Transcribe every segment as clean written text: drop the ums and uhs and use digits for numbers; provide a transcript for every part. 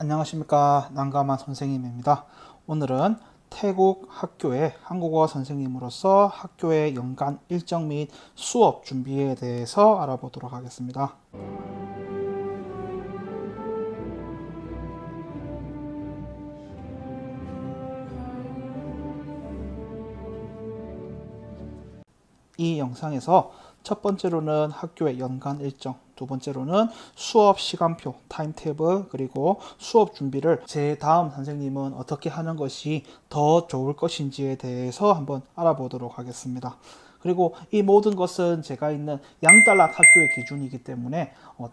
안녕하십니까, 난감한 선생님입니다. 오늘은 태국 학교의 한국어 선생님으로서 학교의 연간 일정 및 수업 준비에 대해서 알아보도록 하겠습니다. 이 영상에서 첫 번째로는 학교의 연간 일정, 두 번째로는 수업 시간표, 타임테이블, 그리고 수업 준비를 제 다음 선생님은 어떻게 하는 것이 더 좋을 것인지에 대해서 한번 알아보도록 하겠습니다. 그리고 이 모든 것은 제가 있는 양달랏 학교의 기준이기 때문에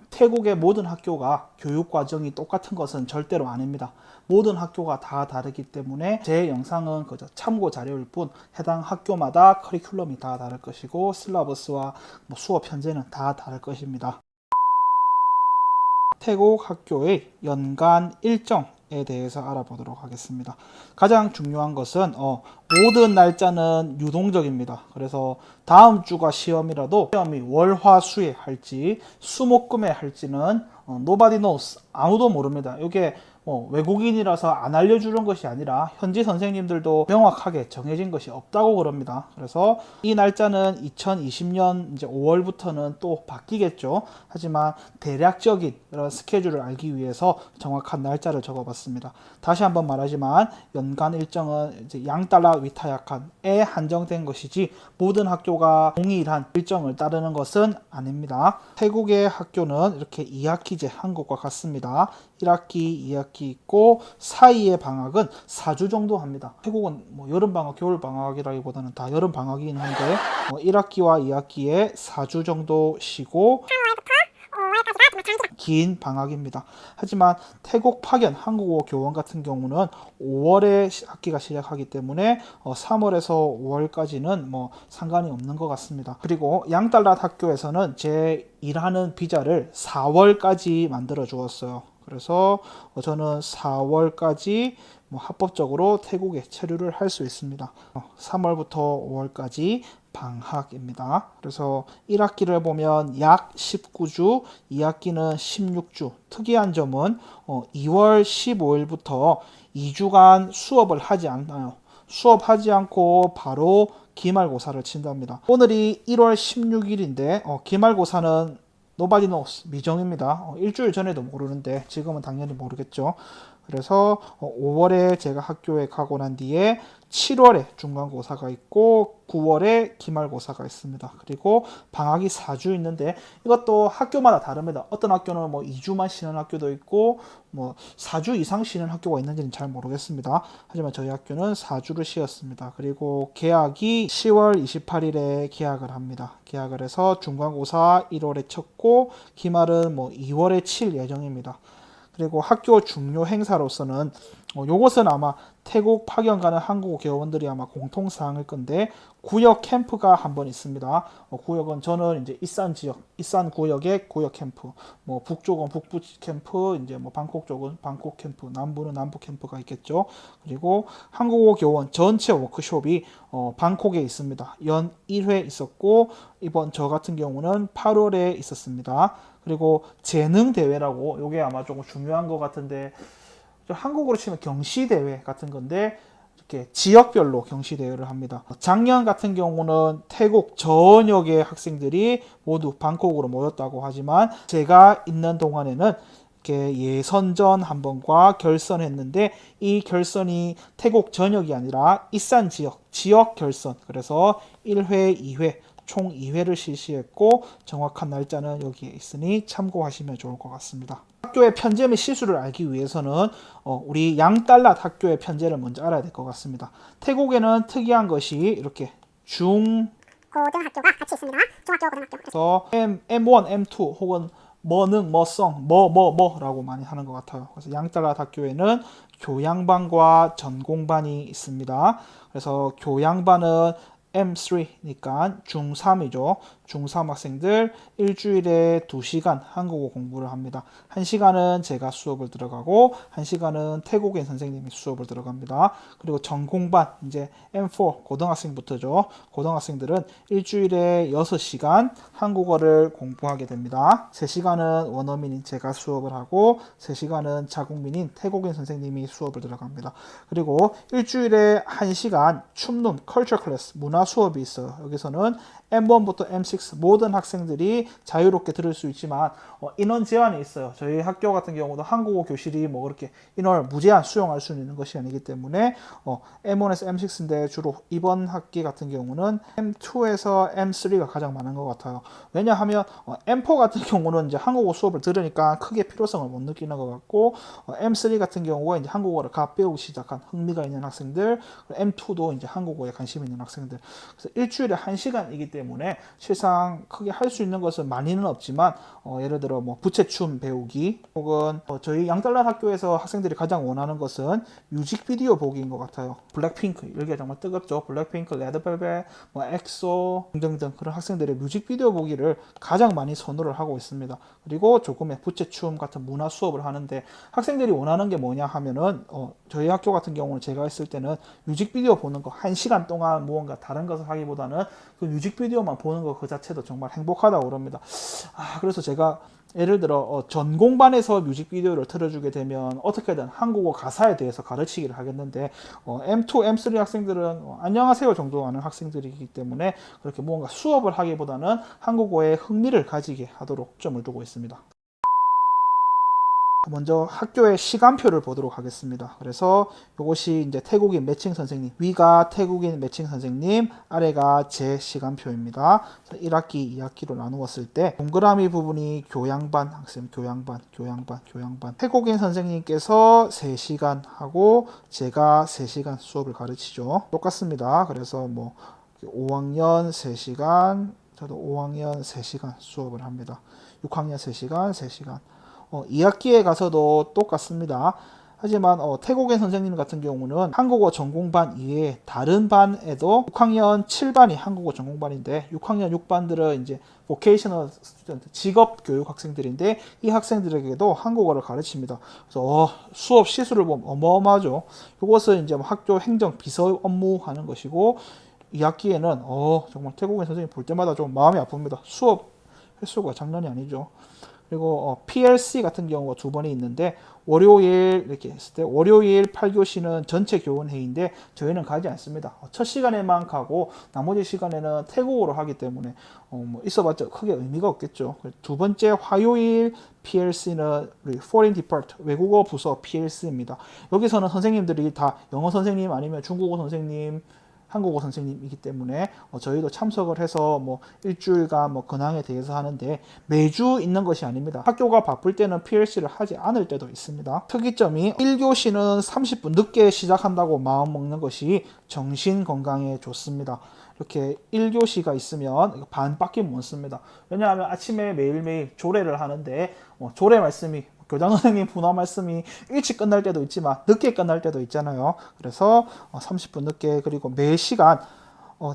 태국의 모든 학교가 교육 과정이 똑같은 것은 절대로 아닙니다. 모든 학교가 다 다르기 때문에 제 영상은 그저 참고 자료일 뿐 해당 학교마다 커리큘럼이 다 다를 것이고 실라버스와 수업 편제는 다 다를 것입니다. 태국 학교의 연간 일정에 대해서 알아보도록 하겠습니다. 가장 중요한 것은 모든 날짜는 유동적입니다. 그래서 다음 주가 시험이라도 시험이 월화수에 할지 수목금에 할지는 nobody knows, 아무도 모릅니다. 이게 외국인이라서 안 알려주는 것이 아니라 현지 선생님들도 명확하게 정해진 것이 없다고 그럽니다. 그래서 이 날짜는 2020년 이제 5월부터는 또 바뀌겠죠. 하지만 대략적인 이런 스케줄을 알기 위해서 정확한 날짜를 적어봤습니다. 다시 한번 말하지만 연간 일정은 이제 양달러 위타약한에 한정된 것이지 모든 학교가 동일한 일정을 따르는 것은 아닙니다. 태국의 학교는 이렇게 2학기제 한국과 같습니다. 1학기, 2학기 있고 사이의 방학은 4주 정도 합니다. 태국은 여름방학, 겨울방학이라기보다는 다 여름방학이긴 한데 1학기와 2학기에 4주 정도 쉬고 긴 방학입니다. 하지만 태국 파견 한국어 교원 같은 경우는 5월에 학기가 시작하기 때문에 3월에서 5월까지는 상관이 없는 것 같습니다. 그리고 양달랏 학교에서는 제 일하는 비자를 4월까지 만들어 주었어요. 그래서 저는 4월까지 합법적으로 태국에 체류를 할 수 있습니다. 3월부터 5월까지 방학입니다. 그래서 1학기를 보면 약 19주, 2학기는 16주. 특이한 점은 2월 15일부터 2주간 수업을 하지 않나요? 수업하지 않고 바로 기말고사를 친답니다. 오늘이 1월 16일인데 기말고사는 nobody knows, 미정입니다. 일주일 전에도 모르는데 지금은 당연히 모르겠죠. 그래서 5월에 제가 학교에 가고 난 뒤에 7월에 중간고사가 있고 9월에 기말고사가 있습니다. 그리고 방학이 4주 있는데 이것도 학교마다 다릅니다. 어떤 학교는 2주만 쉬는 학교도 있고 4주 이상 쉬는 학교가 있는지는 잘 모르겠습니다. 하지만 저희 학교는 4주를 쉬었습니다. 그리고 개학이 10월 28일에 개학을 합니다. 개학을 해서 중간고사 1월에 쳤고 기말은 2월에 칠 예정입니다. 그리고 학교 중요 행사로서는 요것은 아마 태국 파견 가는 한국 교원들이 아마 공통사항일 건데 구역 캠프가 한번 있습니다. 구역은 저는 이제 이산 지역, 이산 구역의 구역 캠프, 북쪽은 북부 캠프, 이제 방콕 쪽은 방콕 캠프, 남부는 남부 캠프가 있겠죠. 그리고 한국어 교원 전체 워크숍이 방콕에 있습니다. 연 1회 있었고 이번 저 같은 경우는 8월에 있었습니다. 그리고 재능 대회라고 요게 아마 조금 중요한 것 같은데 한국으로 치면 경시대회 같은 건데 이렇게 지역별로 경시대회를 합니다. 작년 같은 경우는 태국 전역의 학생들이 모두 방콕으로 모였다고 하지만 제가 있는 동안에는 이렇게 예선전 한 번과 결선했는데 이 결선이 태국 전역이 아니라 이산 지역 결선, 그래서 1회, 2회 총 2회를 실시했고 정확한 날짜는 여기에 있으니 참고하시면 좋을 것 같습니다. 학교의 편제 및 시수를 알기 위해서는 우리 양달랏 학교의 편제를 먼저 알아야 될 것 같습니다. 태국에는 특이한 것이 이렇게 고등학교가 같이 있습니다. 중학교, 고등학교. 그래서 M1, M2 혹은 뭐능, 뭐성, 뭐라고 많이 하는 것 같아요. 그래서 양달랏 학교에는 교양반과 전공반이 있습니다. 그래서 교양반은 M3니까 중3이죠. 중3 학생들 일주일에 2시간 한국어 공부를 합니다. 1시간은 제가 수업을 들어가고 1시간은 태국인 선생님이 수업을 들어갑니다. 그리고 전공반 이제 M4 고등학생부터죠. 고등학생들은 일주일에 6시간 한국어를 공부하게 됩니다. 3시간은 원어민인 제가 수업을 하고 3시간은 자국민인 태국인 선생님이 수업을 들어갑니다. 그리고 일주일에 1시간 춤룸 컬처 클래스 문화 수업이 있어요. 여기서는 M1부터 M6 모든 학생들이 자유롭게 들을 수 있지만 인원 제한이 있어요. 저희 학교 같은 경우도 한국어 교실이 뭐 그렇게 인원을 무제한 수용할 수 있는 것이 아니기 때문에 M1에서 M6인데 주로 이번 학기 같은 경우는 M2에서 M3가 가장 많은 것 같아요. 왜냐하면 M4 같은 경우는 이제 한국어 수업을 들으니까 크게 필요성을 못 느끼는 것 같고 M3 같은 경우가 이제 한국어를 갓 배우기 시작한 흥미가 있는 학생들, M2도 이제 한국어에 관심 있는 학생들. 그래서 일주일에 1시간이기 때문에 실상 크게 할 수 있는 것은 많이는 없지만 예를 들어 뭐 부채춤 배우기 혹은 저희 양달란 학교에서 학생들이 가장 원하는 것은 뮤직비디오 보기인 것 같아요. 블랙핑크 이게 정말 뜨겁죠. 블랙핑크, 레드벨벳, 뭐 엑소 등등 그런 학생들의 뮤직비디오 보기를 가장 많이 선호를 하고 있습니다. 그리고 조금의 부채춤 같은 문화 수업을 하는데 학생들이 원하는 게 뭐냐 하면은 저희 학교 같은 경우는 제가 했을 때는 뮤직비디오 보는 거 1시간 동안 무언가 다른 것을 하기보다는 그 뮤직비디오만 보는 거 그 자체도 정말 행복하다고 그럽니다. 그래서 제가 예를 들어 전공반에서 뮤직비디오를 틀어주게 되면 어떻게든 한국어 가사에 대해서 가르치기를 하겠는데 M2, M3 학생들은 안녕하세요 정도 하는 학생들이기 때문에 그렇게 무언가 수업을 하기보다는 한국어에 흥미를 가지게 하도록 점을 두고 있습니다. 먼저 학교의 시간표를 보도록 하겠습니다. 그래서 이것이 이제 태국인 매칭 선생님, 위가 태국인 매칭 선생님, 아래가 제 시간표입니다. 1학기, 2학기로 나누었을 때 동그라미 부분이 교양반 학생, 교양반. 태국인 선생님께서 3시간 하고 제가 3시간 수업을 가르치죠. 똑같습니다. 그래서 뭐 5학년 3시간, 저도 5학년 3시간 수업을 합니다. 6학년 3시간, 3시간. 2학기에 가서도 똑같습니다. 하지만 태국인 선생님 같은 경우는 한국어 전공반 이외에 다른 반에도 6학년 7반이 한국어 전공반인데 6학년 6반들은 이제 보케이셔널 스튜던트, 직업 교육 학생들인데 이 학생들에게도 한국어를 가르칩니다. 그래서 수업 시수를 보면 어마어마하죠. 이것은 이제 학교 행정 비서 업무 하는 것이고 2학기에는 정말 태국인 선생님 볼 때마다 좀 마음이 아픕니다. 수업 횟수가 장난이 아니죠. 그리고 PLC 같은 경우가 2번이 있는데 월요일 이렇게 했을 때 월요일 8교시는 전체 교원 회의인데 저희는 가지 않습니다. 첫 시간에만 가고 나머지 시간에는 태국어로 하기 때문에 뭐 있어봤자 크게 의미가 없겠죠. 두 번째 화요일 PLC는 우리 Foreign Depart 외국어 부서 PLC입니다. 여기서는 선생님들이 다 영어 선생님 아니면 중국어 선생님 한국어 선생님이기 때문에 저희도 참석을 해서 뭐 일주일간 뭐 근황에 대해서 하는데 매주 있는 것이 아닙니다. 학교가 바쁠 때는 PLC를 하지 않을 때도 있습니다. 특이점이 1교시는 30분 늦게 시작한다고 마음 먹는 것이 정신 건강에 좋습니다. 이렇게 1교시가 있으면 반밖에 못 씁니다. 왜냐하면 아침에 매일매일 조례를 하는데 조례 말씀이 교장 선생님 분화 말씀이 일찍 끝날 때도 있지만 늦게 끝날 때도 있잖아요. 그래서 30분 늦게 그리고 매 시간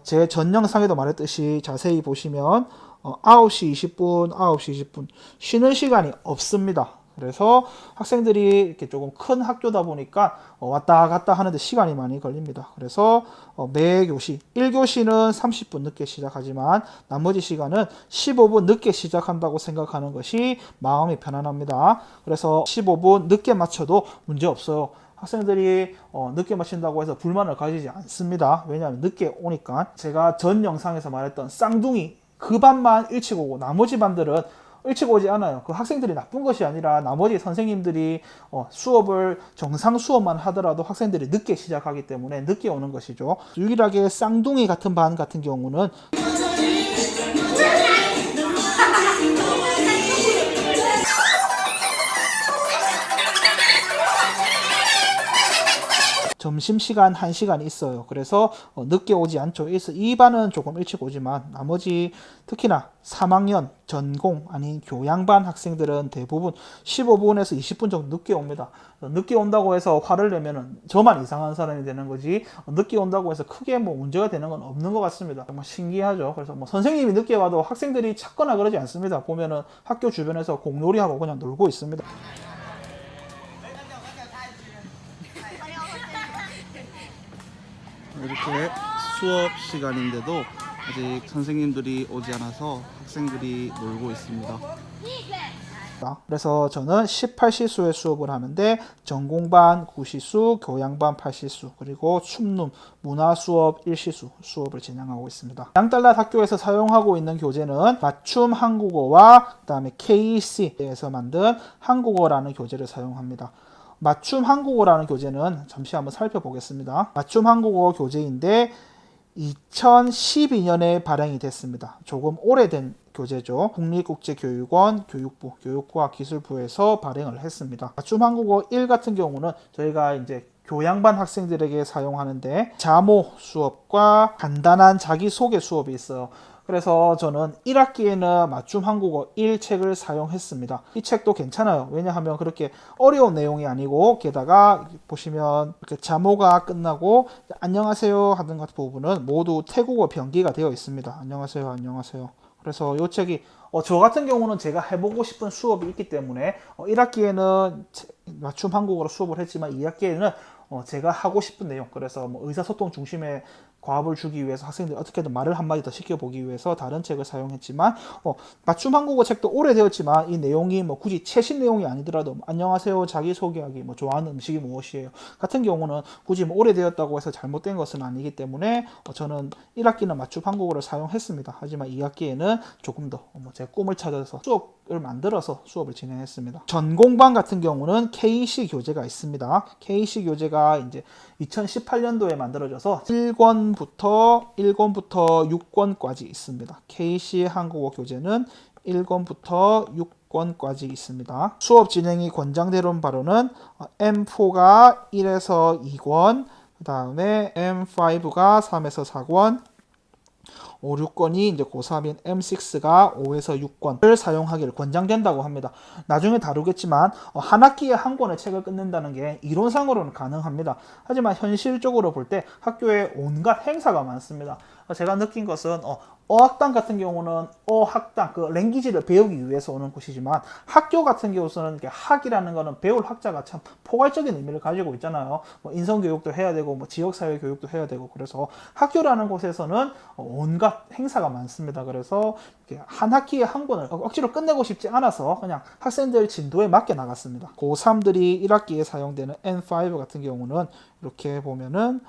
제 전 영상에도 말했듯이 자세히 보시면 9시 20분, 9시 20분 쉬는 시간이 없습니다. 그래서 학생들이 이렇게 조금 큰 학교다 보니까 왔다 갔다 하는데 시간이 많이 걸립니다. 그래서 매 교시 1교시는 30분 늦게 시작하지만 나머지 시간은 15분 늦게 시작한다고 생각하는 것이 마음이 편안합니다. 그래서 15분 늦게 마쳐도 문제 없어요. 학생들이 늦게 마친다고 해서 불만을 가지지 않습니다. 왜냐하면 늦게 오니까. 제가 전 영상에서 말했던 쌍둥이 그 반만 일찍 오고 나머지 반들은 일찍 오지 않아요. 그 학생들이 나쁜 것이 아니라 나머지 선생님들이 수업을 정상 수업만 하더라도 학생들이 늦게 시작하기 때문에 늦게 오는 것이죠. 유일하게 쌍둥이 같은 반 같은 경우는 점심시간 1시간이 있어요. 그래서 늦게 오지 않죠. 그래서 이 반은 조금 일찍 오지만 나머지 특히나 3학년 전공 아닌 교양반 학생들은 대부분 15분에서 20분 정도 늦게 옵니다. 늦게 온다고 해서 화를 내면은 저만 이상한 사람이 되는 거지, 늦게 온다고 해서 크게 뭐 문제가 되는 건 없는 것 같습니다. 정말 신기하죠. 그래서 뭐 선생님이 늦게 와도 학생들이 찾거나 그러지 않습니다. 보면은 학교 주변에서 공놀이하고 그냥 놀고 있습니다. 이렇게 수업 시간인데도 아직 선생님들이 오지 않아서 학생들이 놀고 있습니다. 그래서 저는 18시수의 수업을 하는데 전공반 9시수, 교양반 8시수, 그리고 춤룸, 문화수업 1시수 수업을 진행하고 있습니다. 양달랏 학교에서 사용하고 있는 교재는 맞춤 한국어와 그다음에 KC에서 만든 한국어라는 교재를 사용합니다. 맞춤 한국어라는 교재는 잠시 한번 살펴보겠습니다. 맞춤 한국어 교재인데 2012년에 발행이 됐습니다. 조금 오래된 교재죠. 국립국제교육원 교육부, 교육과학기술부에서 발행을 했습니다. 맞춤 한국어 1 같은 경우는 저희가 이제 교양반 학생들에게 사용하는데 자모 수업과 간단한 자기소개 수업이 있어요. 그래서 저는 1학기에는 맞춤 한국어 1 책을 사용했습니다. 이 책도 괜찮아요. 왜냐하면 그렇게 어려운 내용이 아니고, 게다가 보시면 이렇게 자모가 끝나고 안녕하세요 하는 같은 부분은 모두 태국어 변기가 되어 있습니다. 안녕하세요, 안녕하세요. 그래서 이 책이 저 같은 경우는 제가 해보고 싶은 수업이 있기 때문에 1학기에는 맞춤 한국어로 수업을 했지만 2학기에는 제가 하고 싶은 내용, 그래서 뭐 의사소통 중심의 과업을 주기 위해서 학생들이 어떻게든 말을 한마디 더 시켜보기 위해서 다른 책을 사용했지만, 맞춤 한국어 책도 오래되었지만 이 내용이 뭐 굳이 최신 내용이 아니더라도 안녕하세요, 자기소개하기, 뭐 좋아하는 음식이 무엇이에요 같은 경우는 굳이 뭐 오래되었다고 해서 잘못된 것은 아니기 때문에 저는 1학기는 맞춤 한국어를 사용했습니다. 하지만 2학기에는 조금 더 제 꿈을 찾아서 수업을 만들어서 수업을 진행했습니다. 전공반 같은 경우는 KC 교재가 있습니다. KC 교재가 이제 2018년도에 만들어져서 1권부터 6권까지 있습니다. KC 한국어 교재는 1권부터 6권까지 있습니다. 수업 진행이 권장되는 바로는 M4가 1에서 2권, 그 다음에 M5가 3에서 4권, 5, 6권이 이제 고3인 M6가 5에서 6권을 사용하기를 권장된다고 합니다. 나중에 다루겠지만 한 학기에 한 권의 책을 끝낸다는 게 이론상으로는 가능합니다. 하지만 현실적으로 볼 때 학교에 온갖 행사가 많습니다. 제가 느낀 것은 어학당 같은 경우는 어학당, 그 랭귀지를 배우기 위해서 오는 곳이지만, 학교 같은 경우는 학이라는 거는 배울 학자가 참 포괄적인 의미를 가지고 있잖아요. 뭐 인성교육도 해야 되고, 뭐 지역사회 교육도 해야 되고, 그래서 학교라는 곳에서는 온갖 행사가 많습니다. 그래서 한 학기에 한 권을 억지로 끝내고 싶지 않아서 그냥 학생들 진도에 맞게 나갔습니다. 고3들이 1학기에 사용되는 N5 같은 경우는 이렇게 보면은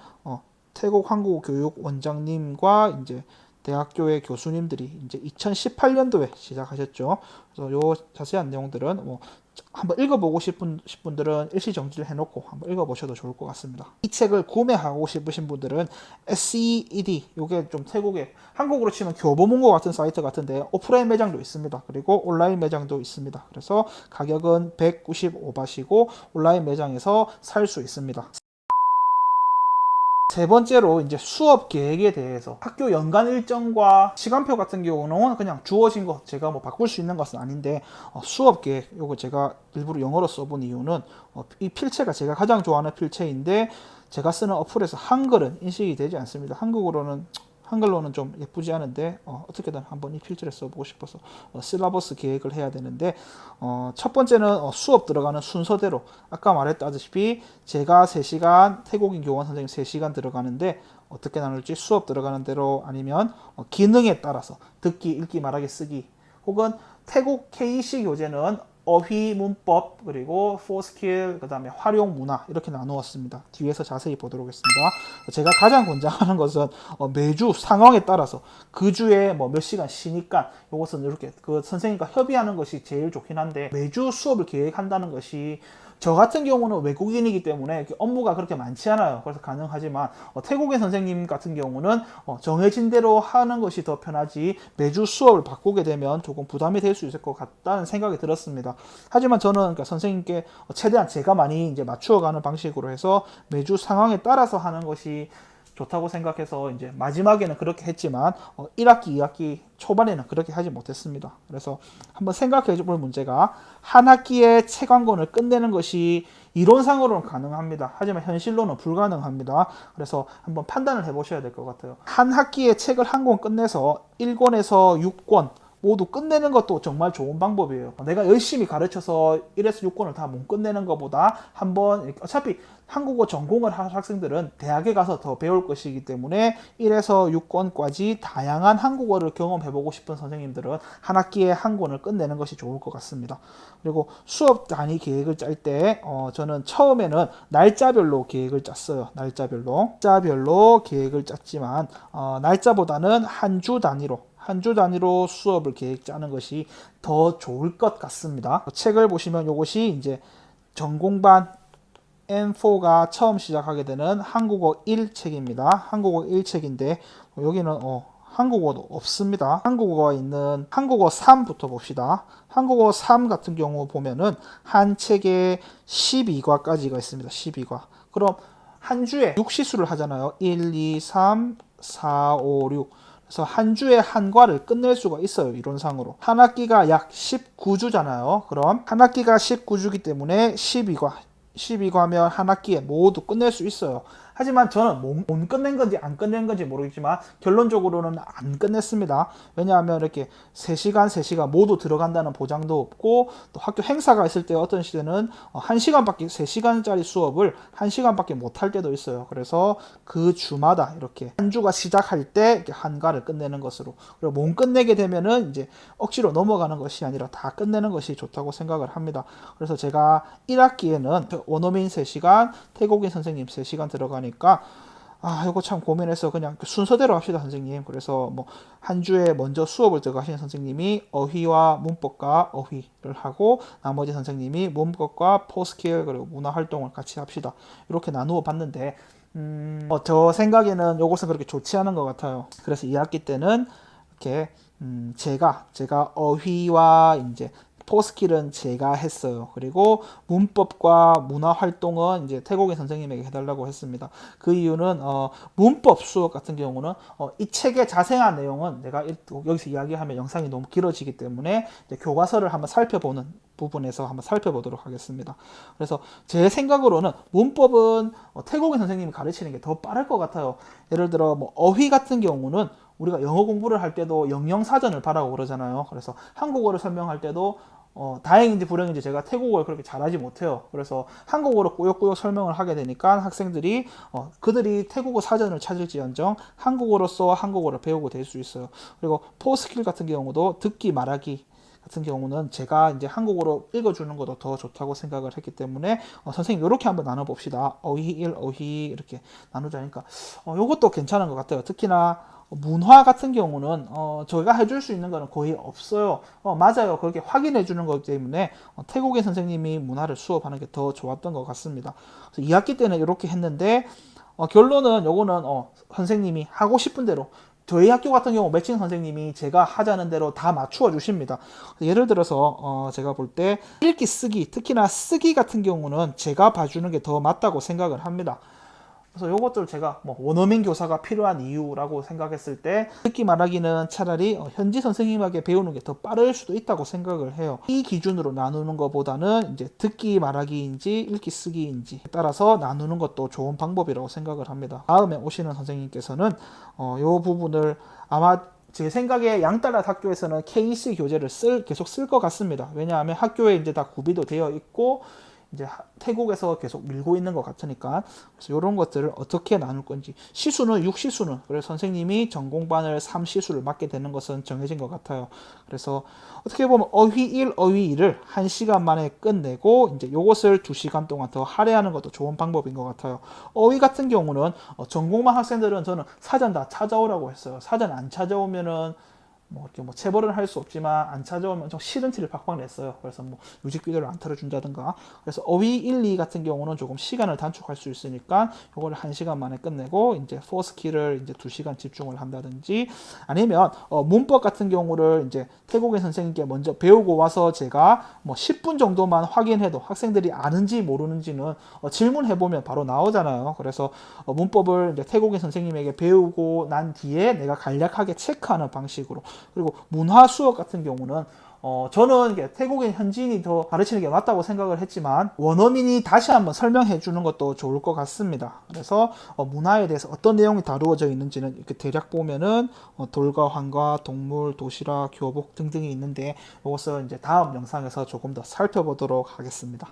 태국 한국어 교육 원장님과 이제 대학교의 교수님들이 이제 2018년도에 시작하셨죠. 그래서 요 자세한 내용들은 뭐 한번 읽어보고 싶은 분들은 일시 정지를 해놓고 한번 읽어보셔도 좋을 것 같습니다. 이 책을 구매하고 싶으신 분들은 SEED, 요게 좀 태국의 한국으로 치면 교보문고 같은 사이트 같은데 오프라인 매장도 있습니다. 그리고 온라인 매장도 있습니다. 그래서 가격은 195바시고 온라인 매장에서 살 수 있습니다. 세 번째로 이제 수업 계획에 대해서, 학교 연간 일정과 시간표 같은 경우는 그냥 주어진 거 제가 뭐 바꿀 수 있는 것은 아닌데, 수업 계획 요거 제가 일부러 영어로 써본 이유는 이 필체가 제가 가장 좋아하는 필체인데 제가 쓰는 어플에서 한글은 인식이 되지 않습니다. 한글로는 좀 예쁘지 않은데 어떻게든 한번 이 필체를 써보고 싶어서 실라버스 계획을 해야 되는데, 첫 번째는 수업 들어가는 순서대로 아까 말했다시피 제가 3시간, 태국인 교원 선생님 3시간 들어가는데 어떻게 나눌지 수업 들어가는 대로, 아니면 기능에 따라서 듣기, 읽기, 말하기, 쓰기, 혹은 태국 KC 교재는 어휘, 문법, 그리고 4스킬, 그 다음에 활용 문화, 이렇게 나누었습니다. 뒤에서 자세히 보도록 하겠습니다. 제가 가장 권장하는 것은 매주 상황에 따라서 그 주에 뭐 몇 시간 쉬니까 이것은 이렇게 그 선생님과 협의하는 것이 제일 좋긴 한데, 매주 수업을 계획한다는 것이 저 같은 경우는 외국인이기 때문에 업무가 그렇게 많지 않아요. 그래서 가능하지만 태국인 선생님 같은 경우는 정해진 대로 하는 것이 더 편하지 매주 수업을 바꾸게 되면 조금 부담이 될 수 있을 것 같다는 생각이 들었습니다. 하지만 저는 그러니까 선생님께 최대한 제가 많이 이제 맞추어가는 방식으로 해서 매주 상황에 따라서 하는 것이 좋다고 생각해서 이제 마지막에는 그렇게 했지만 1학기, 2학기 초반에는 그렇게 하지 못했습니다. 그래서 한번 생각해 볼 문제가 한 학기에 책 한 권을 끝내는 것이 이론상으로는 가능합니다. 하지만 현실로는 불가능합니다. 그래서 한번 판단을 해 보셔야 될 것 같아요. 한 학기에 책을 한 권 끝내서 1권에서 6권 모두 끝내는 것도 정말 좋은 방법이에요. 내가 열심히 가르쳐서 1에서 6권을 다 못 끝내는 것보다 한번 어차피 한국어 전공을 할 학생들은 대학에 가서 더 배울 것이기 때문에 1에서 6권까지 다양한 한국어를 경험해보고 싶은 선생님들은 한 학기에 한 권을 끝내는 것이 좋을 것 같습니다. 그리고 수업 단위 계획을 짤 때 저는 처음에는 날짜별로 계획을 짰어요. 날짜별로 계획을 짰지만 날짜보다는 한 주 단위로 수업을 계획 짜는 것이 더 좋을 것 같습니다. 책을 보시면 이것이 이제 전공반 N4가 처음 시작하게 되는 한국어 1책입니다. 한국어 1책인데 여기는 한국어도 없습니다. 한국어가 있는 한국어 3부터 봅시다. 한국어 3 같은 경우 보면은 한 책에 12과까지가 있습니다. 12과. 그럼 한 주에 6시수를 하잖아요. 1, 2, 3, 4, 5, 6. 그래서 한 주에 한 과를 끝낼 수가 있어요. 이론상으로. 한 학기가 약 19주잖아요. 그럼 한 학기가 19주기 때문에 12과면 한 학기에 모두 끝낼 수 있어요. 하지만 저는 못 끝낸 건지 안 끝낸 건지 모르겠지만 결론적으로는 안 끝냈습니다. 왜냐하면 이렇게 3시간 모두 들어간다는 보장도 없고 또 학교 행사가 있을 때 어떤 시대는 1시간밖에 3시간짜리 수업을 1시간밖에 못 할 때도 있어요. 그래서 그 주마다 이렇게 한 주가 시작할 때 한 과를 끝내는 것으로 그리고 못 끝내게 되면은 이제 억지로 넘어가는 것이 아니라 다 끝내는 것이 좋다고 생각을 합니다. 그래서 제가 1학기에는 원어민 3시간, 태국인 선생님 3시간 들어가니까 이거 참 고민해서 그냥 순서대로 합시다 선생님. 그래서 뭐 한 주에 먼저 수업을 들어가시는 선생님이 어휘와 문법과 어휘를 하고 나머지 선생님이 문법과 포스킬 그리고 문화 활동을 같이 합시다. 이렇게 나누어 봤는데 저 생각에는 이것은 그렇게 좋지 않은 것 같아요. 그래서 2학기 때는 이렇게 제가 어휘와 이제 포스킬은 제가 했어요. 그리고 문법과 문화 활동은 이제 태국인 선생님에게 해달라고 했습니다. 그 이유는 문법 수업 같은 경우는 이 책의 자세한 내용은 내가 여기서 이야기하면 영상이 너무 길어지기 때문에 이제 교과서를 한번 살펴보는 부분에서 한번 살펴보도록 하겠습니다. 그래서 제 생각으로는 문법은 태국인 선생님이 가르치는 게 더 빠를 것 같아요. 예를 들어 뭐 어휘 같은 경우는 우리가 영어 공부를 할 때도 영영사전을 봐라고 그러잖아요. 그래서 한국어를 설명할 때도 다행인지 불행인지 제가 태국어를 그렇게 잘하지 못해요. 그래서 한국어로 꾸역꾸역 설명을 하게 되니까 학생들이 그들이 태국어 사전을 찾을지언정 한국어로서 한국어를 배우고 될 수 있어요. 그리고 포스킬 같은 경우도 듣기 말하기 같은 경우는 제가 이제 한국어로 읽어주는 것도 더 좋다고 생각을 했기 때문에 선생님 이렇게 한번 나눠봅시다. 어휘 1, 어휘 이렇게 나누자니까 이것도 괜찮은 것 같아요. 특히나 문화 같은 경우는 저희가 해줄 수 있는 거는 거의 없어요. 맞아요. 그렇게 확인해 주는 것 때문에 태국인 선생님이 문화를 수업하는 게 더 좋았던 것 같습니다. 그래서 2학기 때는 이렇게 했는데 결론은 요거는 선생님이 하고 싶은 대로 저희 학교 같은 경우 매칭 선생님이 제가 하자는 대로 다 맞추어 주십니다. 예를 들어서 제가 볼 때 읽기 쓰기 특히나 쓰기 같은 경우는 제가 봐주는 게 더 맞다고 생각을 합니다. 그래서 이것들 제가 뭐 원어민 교사가 필요한 이유라고 생각했을 때 듣기 말하기는 차라리 현지 선생님에게 배우는 게 더 빠를 수도 있다고 생각을 해요. 이 기준으로 나누는 것보다는 이제 듣기 말하기인지 읽기 쓰기인지 따라서 나누는 것도 좋은 방법이라고 생각을 합니다. 다음에 오시는 선생님께서는 이 부분을 아마 제 생각에 양따라 학교에서는 KC 교재를 계속 쓸 것 같습니다. 왜냐하면 학교에 이제 다 구비도 되어 있고 이제 태국에서 계속 밀고 있는 것 같으니까 그래서 이런 것들을 어떻게 나눌 건지 시수는 6시수는 그래서 선생님이 전공반을 3시수를 맡게 되는 것은 정해진 것 같아요. 그래서 어떻게 보면 어휘 1, 어휘 2를 1시간 만에 끝내고 이제 요것을 2시간 동안 더 할애하는 것도 좋은 방법인 것 같아요. 어휘 같은 경우는 전공반 학생들은 저는 사전 다 찾아오라고 했어요. 사전 안 찾아오면은 뭐 이렇게 뭐 체벌은 할 수 없지만 안 찾아오면 좀 싫은 티를 팍팍 냈어요. 그래서 뭐 뮤직비디오를 안 틀어준다든가. 그래서 어휘 1, 2 같은 경우는 조금 시간을 단축할 수 있으니까 요거를 1시간 만에 끝내고 이제 포스키를 이제 2시간 집중을 한다든지, 아니면 문법 같은 경우를 이제 태국인 선생님께 먼저 배우고 와서 제가 뭐 10분 정도만 확인해도 학생들이 아는지 모르는지는 질문해 보면 바로 나오잖아요. 그래서 문법을 이제 태국인 선생님에게 배우고 난 뒤에 내가 간략하게 체크하는 방식으로. 그리고 문화 수업 같은 경우는 저는 이게 태국인 현지인이 더 가르치는 게 맞다고 생각을 했지만 원어민이 다시 한번 설명해 주는 것도 좋을 것 같습니다. 그래서 문화에 대해서 어떤 내용이 다루어져 있는지는 이렇게 대략 보면은 돌과 환과, 동물, 도시락, 교복 등등이 있는데 이것을 이제 다음 영상에서 조금 더 살펴보도록 하겠습니다.